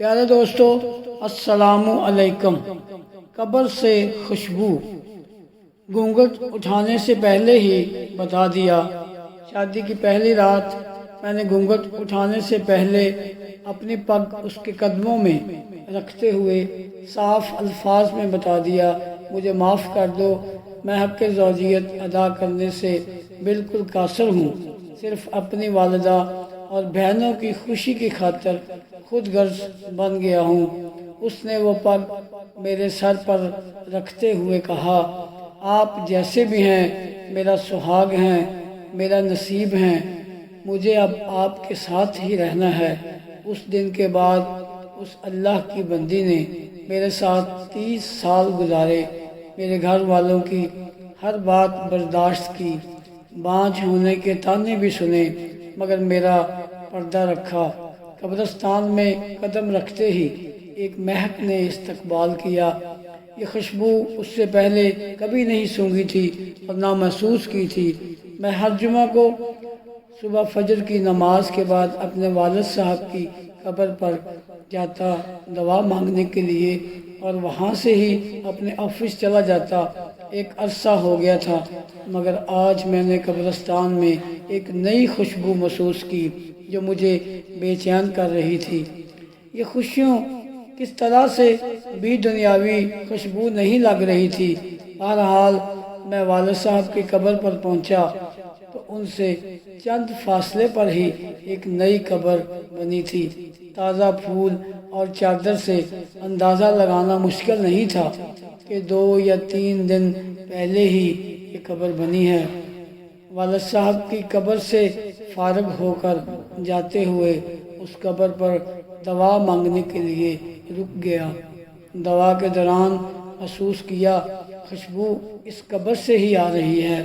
प्यारे दोस्तों, अस्सलामु अलैकुम। कब्र से खुशबू। घूंघट उठाने से पहले ही बता दिया। शादी की पहली रात मैंने घूंघट उठाने से पहले अपनी पग उसके कदमों में रखते हुए साफ अल्फाज में बता दिया, मुझे माफ़ कर दो, मैं हक़ ज़ौजियत अदा करने से बिल्कुल कासिर हूँ। सिर्फ अपनी वालिदा और बहनों की खुशी की खातिर खुद गर्ज बन गया हूँ। उसने वो पग मेरे सर पर रखते हुए कहा, आप जैसे भी हैं मेरा सुहाग हैं, मेरा नसीब हैं, मुझे अब आपके साथ ही रहना है। उस दिन के बाद उस अल्लाह की बंदी ने मेरे साथ 30 साल गुजारे। मेरे घर वालों की हर बात बर्दाश्त की, बांझ होने के ताने भी सुने, मगर मेरा पर्दा रखा। कब्रिस्तान में कदम रखते ही एक महक ने इस्तकबाल किया। ये खुशबू उससे पहले कभी नहीं सूंघी थी और ना महसूस की थी। मैं हर जुमा को सुबह फजर की नमाज के बाद अपने वालिद साहब की कब्र पर जाता दवा मांगने के लिए और वहाँ से ही अपने ऑफिस चला जाता। एक अरसा हो गया था, मगर आज मैंने कब्रिस्तान में एक नई खुशबू महसूस की जो मुझे बेचैन कर रही थी। ये खुशियों किस तरह से भी दुनियावी खुशबू नहीं लग रही थी। बहरहाल मैं वालिद साहब की कब्र पर पहुंचा तो उनसे चंद फासले पर ही एक नई कब्र बनी थी। ताज़ा फूल और चादर से अंदाज़ा लगाना मुश्किल नहीं था कि 2 या 3 दिन पहले ही ये कब्र बनी है। वालिद साहब की कब्र से फारग होकर जाते हुए उस कब्र पर दवा मांगने के लिए रुक गया। दवा के दौरान महसूस किया खुशबू इस कब्र से ही आ रही है।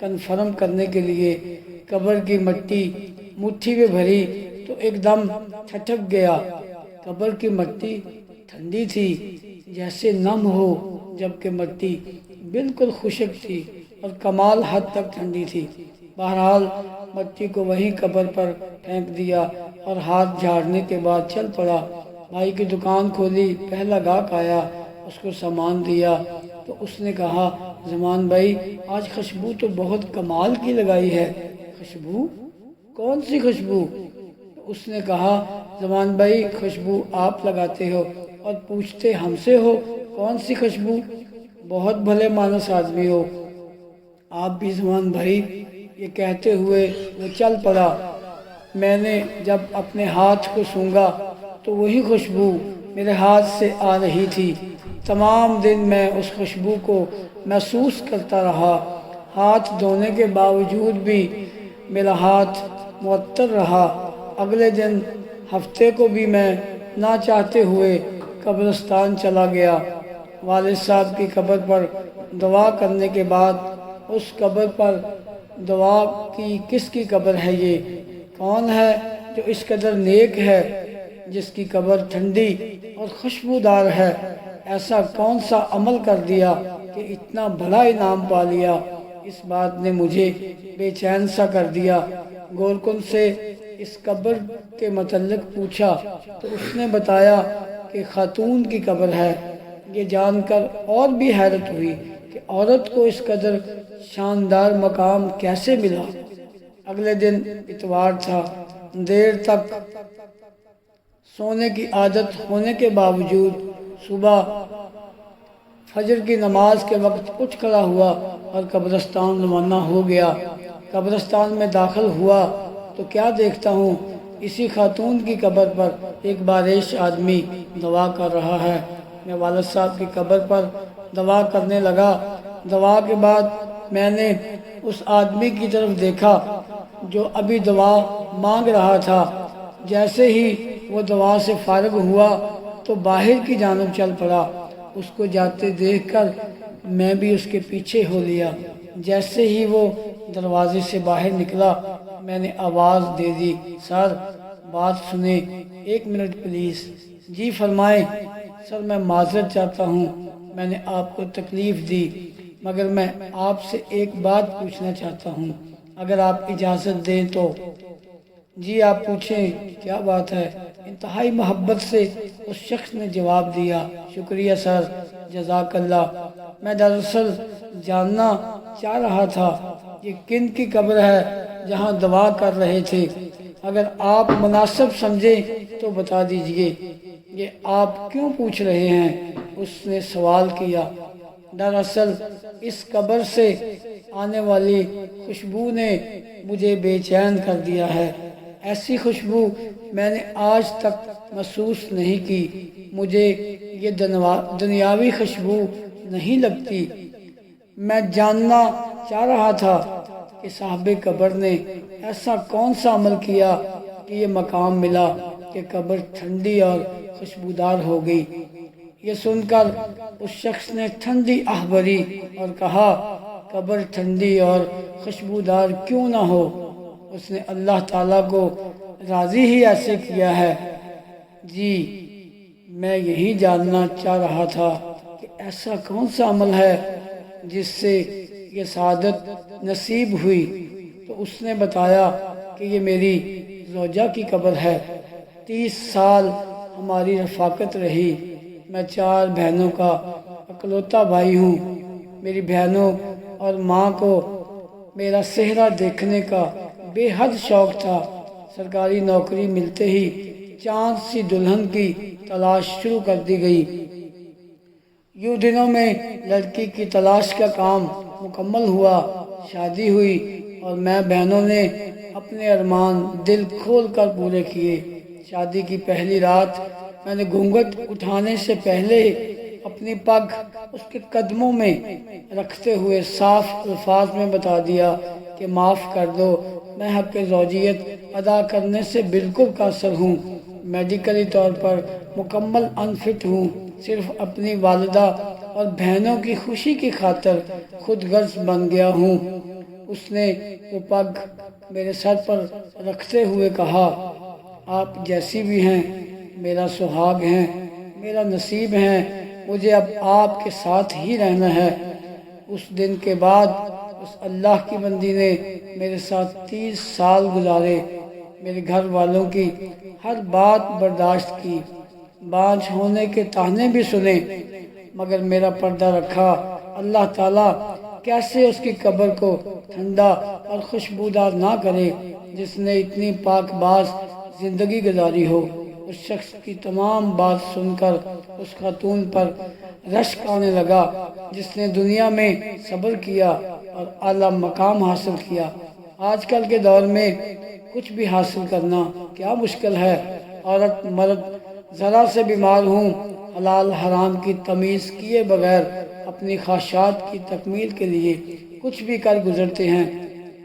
कन्फर्म करने के लिए कब्र की मिट्टी मुट्ठी में भरी तो एकदम ठठक गया। कब्र की मिट्टी ठंडी थी, जैसे नम हो, जबकि मिट्टी बिल्कुल खुश्क थी और कमाल हद तक ठंडी थी। बहरहाल मिट्टी को वहीं कब्र पर फेंक दिया और हाथ झाड़ने के बाद चल पड़ा। भाई की दुकान खोली, पहला गाहक आया, उसको सामान दिया तो उसने कहा, जमान भाई आज खुशबू तो बहुत कमाल की लगाई है। खुशबू? कौन सी खुशबू? उसने कहा, जमान भाई खुशबू आप लगाते हो और पूछते हमसे हो कौन सी खुशबू। बहुत भले मानस आदमी हो आप भी जमान भाई। ये कहते हुए वो चल पड़ा। मैंने जब अपने हाथ को सूंघा तो वही खुशबू मेरे हाथ से आ रही थी। तमाम दिन मैं उस खुशबू को महसूस करता रहा। हाथ धोने के बावजूद भी मेरा हाथ मुअत्तर रहा। अगले दिन हफ्ते को भी मैं ना चाहते हुए कब्रिस्तान चला गया। वालिद साहब की कब्र पर दुआ करने के बाद उस कब्र पर दुआ की किसकी कब्र है ये? कौन है जो इस कदर नेक है, जिसकी कब्र ठंडी और खुशबूदार है? ऐसा कौन सा अमल कर दिया कि इतना बड़ा इनाम पा लिया? इस बात ने मुझे बेचैन सा कर दिया। गोरकुन से इस कब्र के मतलब पूछा तो उसने बताया कि खातून की कब्र है। ये जानकर और भी हैरत हुई कि औरत को इस कदर शानदार मकाम कैसे मिला। अगले दिन इतवार था। देर तक सोने की आदत होने के बावजूद सुबह फजर की नमाज के वक्त उठ खड़ा हुआ और कब्रिस्तान रवाना हो गया। कब्रिस्तान में दाखिल हुआ तो क्या देखता हूँ, इसी खातून की कब्र पर एक बारिश आदमी दवा कर रहा है। मैं वालिद साहब की कब्र पर दवा करने लगा। दवा के बाद मैंने उस आदमी की तरफ देखा जो अभी दवा मांग रहा था। जैसे ही वो दवा से फारग हुआ तो बाहर की जानब चल पड़ा। उसको जाते देखकर मैं भी उसके पीछे हो लिया। जैसे ही वो दरवाजे से बाहर निकला मैंने आवाज़ दे दी, सर बात सुने, 1 मिनट प्लीज़। जी फरमाएं। सर मैं माजरत चाहता हूँ, मैंने आपको तकलीफ़ दी, मगर मैं आपसे एक बात पूछना चाहता हूँ, अगर आप इजाज़त दें तो। जी आप पूछें, क्या बात है? انتہائی محبت سے اس شخص نے جواب دیا، شکریہ سر، جزاک اللہ۔ میں دراصل جاننا چاہ رہا تھا یہ کن کی قبر ہے جہاں دعا کر رہے تھے؟ اگر آپ مناسب سمجھیں تو بتا دیجئے۔ یہ آپ کیوں پوچھ رہے ہیں؟ اس نے سوال کیا۔ دراصل اس قبر سے آنے والی خوشبو نے مجھے بے چین کر دیا ہے۔ ایسی خوشبو میں نے آج تک محسوس نہیں کی۔ مجھے یہ دنیاوی خوشبو نہیں لگتی۔ میں جاننا چاہ رہا تھا کہ صاحب قبر نے ایسا کون سا عمل کیا کہ یہ مقام ملا کہ قبر ٹھنڈی اور خوشبودار ہو گئی۔ یہ سن کر اس شخص نے ٹھنڈی آہ بھری اور کہا، قبر ٹھنڈی اور خوشبودار کیوں نہ ہو؟ اس نے اللہ تعالیٰ کو راضی ہی ایسے کیا ہے۔ جی، میں یہی جاننا چاہ رہا تھا کہ ایسا کون سا عمل ہے جس سے یہ سعادت نصیب ہوئی؟ تو اس نے بتایا کہ یہ میری زوجہ کی قبر ہے۔ 30 سال ہماری رفاقت رہی۔ میں 4 بہنوں کا اکلوتا بھائی ہوں۔ میری بہنوں اور ماں کو میرا چہرہ دیکھنے کا بے حد شوق تھا۔ سرکاری نوکری ملتے ہی چاند سی دلہن کی تلاش شروع کر دی گئی۔ یوں دنوں میں لڑکی کی تلاش کا کام مکمل ہوا، شادی ہوئی اور میں بہنوں نے اپنے ارمان دل کھول کر پورے کیے۔ شادی کی پہلی رات میں نے گھونگھٹ اٹھانے سے پہلے اپنی پگ اس کے قدموں میں رکھتے ہوئے صاف الفاظ میں بتا دیا کہ معاف کر دو، میں حق زوجیت ادا کرنے سے بالکل قاصر ہوں۔ میڈیکلی طور پر مکمل انفٹ ہوں۔ صرف اپنی والدہ اور بہنوں کی خوشی کی خاطر خود غرض بن گیا ہوں۔ اس نے وہ پگ میرے سر پر رکھتے ہوئے کہا، آپ جیسی بھی ہیں میرا سہاگ ہیں، میرا نصیب ہیں، مجھے اب آپ کے ساتھ ہی رہنا ہے۔ اس دن کے بعد اس اللہ کی بندی نے میرے ساتھ 30 سال گزارے۔ میرے گھر والوں کی ہر بات برداشت کی، بانجھ ہونے کے طعنے بھی سنے، مگر میرا پردہ رکھا۔ اللہ تعالیٰ کیسے اس کی قبر کو ٹھنڈا اور خوشبودار نہ کرے جس نے اتنی پاک باز زندگی گزاری ہو۔ اس شخص کی تمام بات سن کر اس خاتون پر رشک آنے لگا جس نے دنیا میں صبر کیا اور اعلیٰ مقام حاصل کیا۔ آج کل کے دور میں کچھ بھی حاصل کرنا کیا مشکل ہے۔ عورت مرد ذرا سے بیمار ہوں، حلال حرام کی تمیز کیے بغیر اپنی خواہشات کی تکمیل کے لیے کچھ بھی کر گزرتے ہیں۔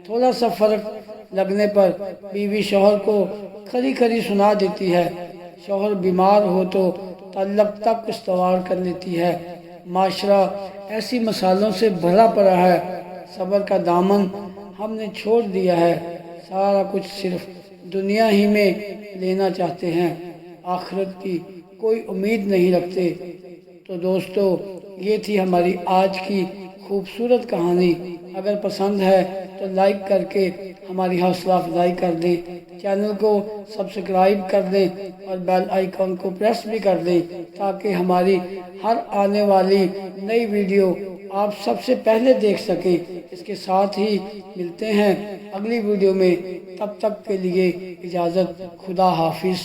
تھوڑا سا فرق لگنے پر بیوی شوہر کو کھری کھری سنا دیتی ہے۔ شوہر بیمار ہو تو تعلق تک استوار کر لیتی ہے۔ معاشرہ ایسی مثالوں سے بھرا پڑا ہے۔ صبر کا دامن ہم نے چھوڑ دیا ہے، سارا کچھ صرف دنیا ہی میں لینا چاہتے ہیں، آخرت کی کوئی امید نہیں رکھتے۔ تو دوستو، یہ تھی ہماری آج کی خوبصورت کہانی۔ اگر پسند ہے تو لائک کر کے ہماری حوصلہ افزائی کر دیں، چینل کو سبسکرائب کر دیں اور بیل آئیکن کو پریس بھی کر دیں تاکہ ہماری ہر آنے والی نئی ویڈیو آپ سب سے پہلے دیکھ سکیں۔ اس کے ساتھ ہی ملتے ہیں اگلی ویڈیو میں، تب تک کے لیے اجازت، خدا حافظ۔